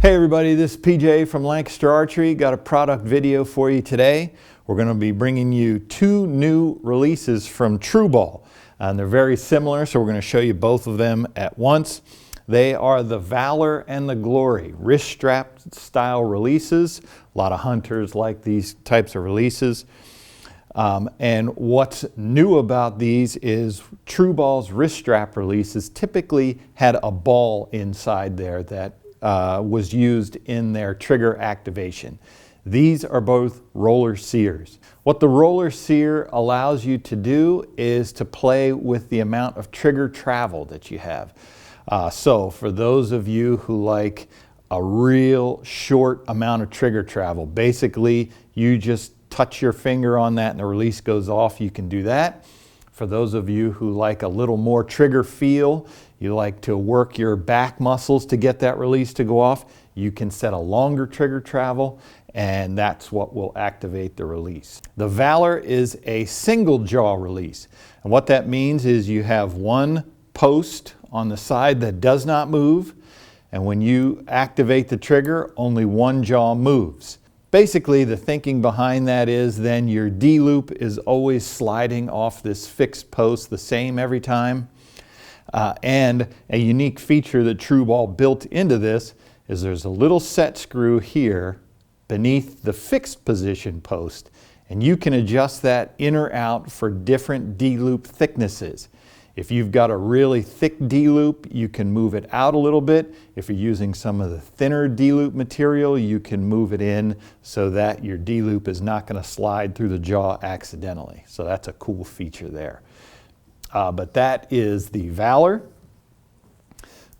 Hey everybody, this is PJ from Lancaster Archery. Got a product video for you today. We're going to be bringing you two new releases from TRU Ball. And they're very similar, so we're going to show you both of them at once. They are the Valor and the Glory wrist strap style releases. A lot of hunters like these types of releases. And what's new about these is TRU Ball's wrist strap releases typically had a ball inside there that was used in their trigger activation. These are both roller sears. What the roller sear allows you to do is to play with the amount of trigger travel that you have. So for those of you who like a real short amount of trigger travel, basically you just touch your finger on that and the release goes off, you can do that. For those of you who like a little more trigger feel, you like to work your back muscles to get that release to go off, you can set a longer trigger travel, and that's what will activate the release. The Valor is a single jaw release. And what that means is you have one post on the side that does not move, and when you activate the trigger, only one jaw moves. Basically, the thinking behind that is then your D-loop is always sliding off this fixed post the same every time. And a unique feature that TRU Ball built into this is there's a little set screw here beneath the fixed position post, and you can adjust that in or out for different D-loop thicknesses. If you've got a really thick D-loop, you can move it out a little bit. If you're using some of the thinner D-loop material, you can move it in so that your D-loop is not going to slide through the jaw accidentally. So that's a cool feature there. But that is the Valor.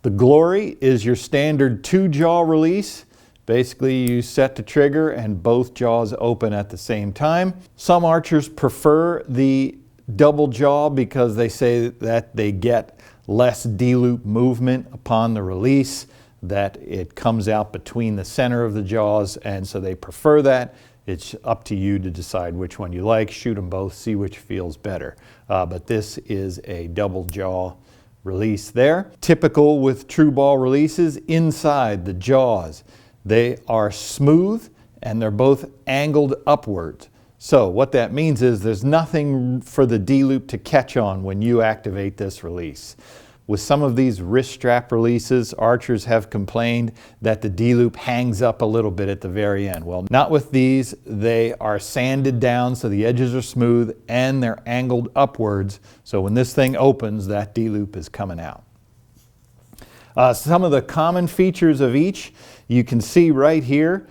The Glory is your standard two-jaw release. Basically, you set the trigger and both jaws open at the same time. Some archers prefer the double jaw because they say that they get less D-loop movement upon the release, that it comes out between the center of the jaws, and so they prefer that. It's up to you to decide which one you like. Shoot them both, see which feels better. But this is a double jaw release there. Typical with TRU Ball releases, inside the jaws, they are smooth and they're both angled upwards. So what that means is there's nothing for the D-loop to catch on when you activate this release. With some of these wrist strap releases, archers have complained that the D-loop hangs up a little bit at the very end. Well, not with these. They are sanded down so the edges are smooth and they're angled upwards. So when this thing opens, that D-loop is coming out. Some of the common features of each, you can see right here.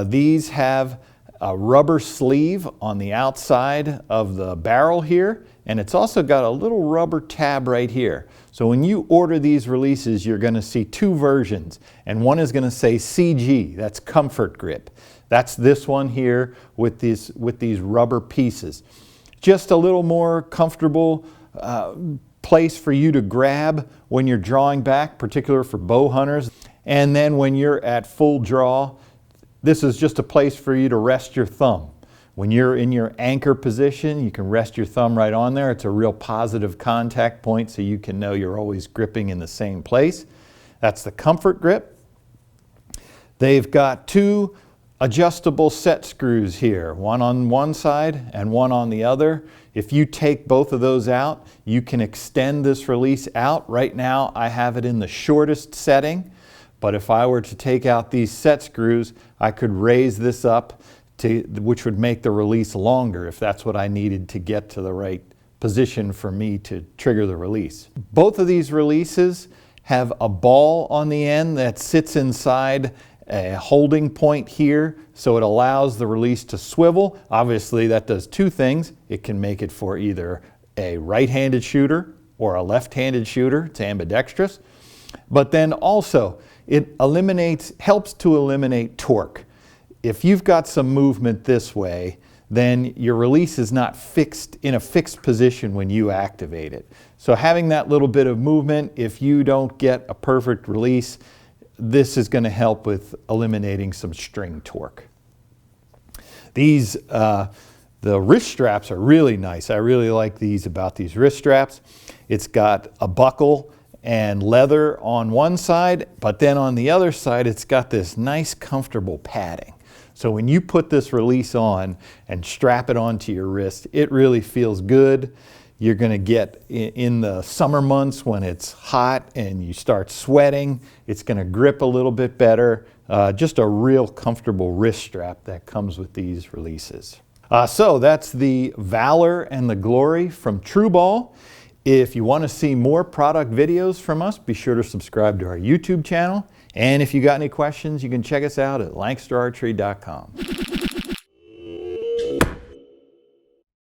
These have a rubber sleeve on the outside of the barrel here, and it's also got a little rubber tab right here. So when you order these releases, you're going to see two versions, and one is going to say CG, that's comfort grip. That's this one here with these rubber pieces. Just a little more comfortable place for you to grab when you're drawing back, particularly for bow hunters. And then when you're at full draw, this is just a place for you to rest your thumb. When you're in your anchor position, you can rest your thumb right on there. It's a real positive contact point so you can know you're always gripping in the same place. That's the comfort grip. They've got two adjustable set screws here, one on one side and one on the other. If you take both of those out, you can extend this release out. Right now, I have it in the shortest setting. But if I were to take out these set screws, I could raise this up, which would make the release longer if that's what I needed to get to the right position for me to trigger the release. Both of these releases have a ball on the end that sits inside a holding point here, so it allows the release to swivel. Obviously, that does two things. It can make it for either a right-handed shooter or a left-handed shooter. It's ambidextrous. But then also, it helps to eliminate torque. If you've got some movement this way, then your release is not fixed in a fixed position when you activate it. So having that little bit of movement, if you don't get a perfect release, this is going to help with eliminating some string torque. These, the wrist straps are really nice. I really like these about these wrist straps. It's got a buckle and leather on one side, but then on the other side it's got this nice comfortable padding. So when you put this release on and strap it onto your wrist, it really feels good. You're going to get, in the summer months when it's hot and you start sweating, it's going to grip a little bit better. Just a real comfortable wrist strap that comes with these releases. So that's the Valor and the Glory from TRU Ball. If you want to see more product videos from us, be sure to subscribe to our YouTube channel. And if you got any questions, you can check us out at lancasterarchery.com.